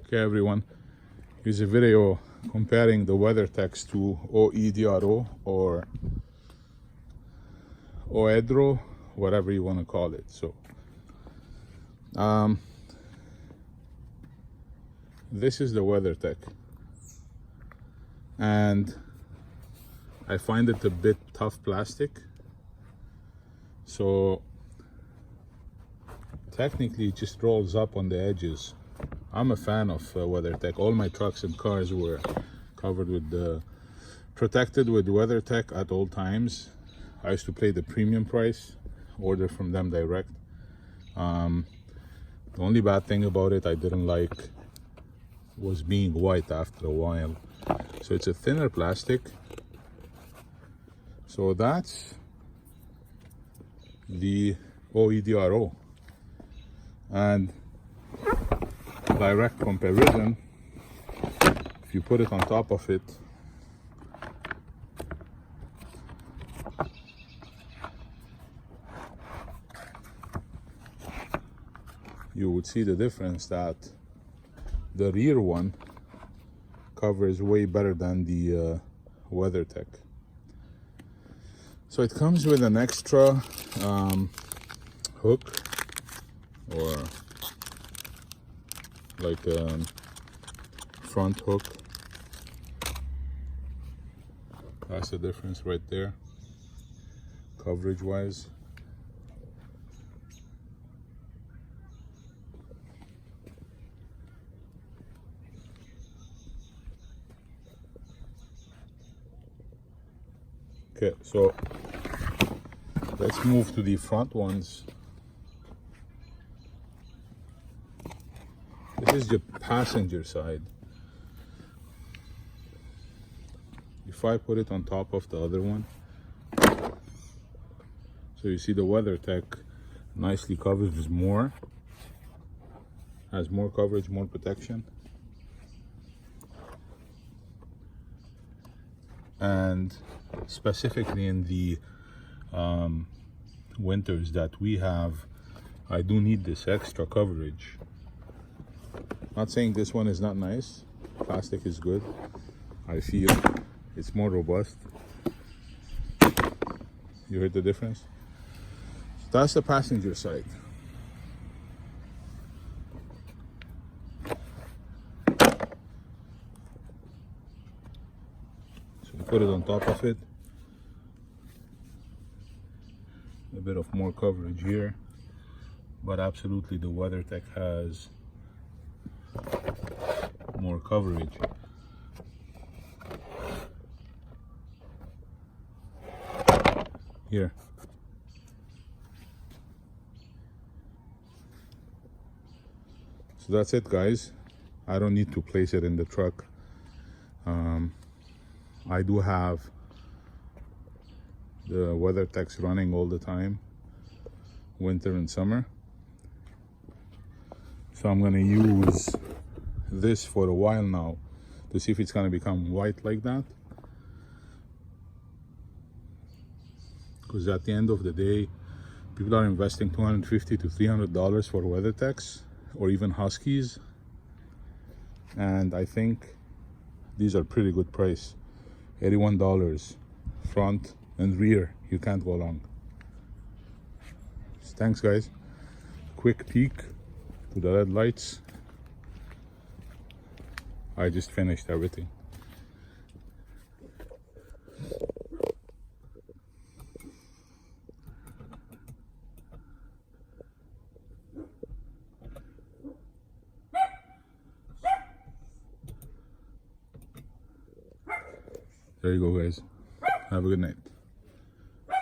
Okay everyone, here's a video comparing the WeatherTech to OEDRO or OEDRO, whatever you want to call it. So this is the WeatherTech, and I find it a bit tough plastic, so technically it just rolls up on the edges. I'm a fan of WeatherTech. All my trucks and cars were covered with protected with WeatherTech at all times. I used to pay the premium price, order from them direct. The only bad thing about it I didn't like was being white after a while. So it's a thinner plastic. So that's the OEDRO. And direct comparison, if you put it on top of it, you would see the difference that the rear one covers way better than the WeatherTech. So it comes with an extra hook, or like a front hook. That's the difference right there, coverage wise. Okay, so let's move to the front ones. This is the passenger side. If I put it on top of the other one, so you see the WeatherTech nicely covers more, has more coverage, more protection. And specifically in the winters that we have, I do need this extra coverage. Not saying this one is not nice. Plastic is good. I feel it's more robust. You heard the difference? So that's the passenger side. So put it on top of it. A bit of more coverage here, but absolutely the WeatherTech has more coverage. Here. So that's it, guys. I don't need to place it in the truck. I do have the WeatherTechs running all the time, winter and summer. So I'm gonna use this for a while now to see if it's gonna become white like that. Because at the end of the day, people are investing $250 to $300 for WeatherTechs or even Huskies, and I think these are pretty good price. $81 front and rear, you can't go wrong. Thanks guys. Quick peek to the red lights. I just finished everything. There you go guys. Have a good night.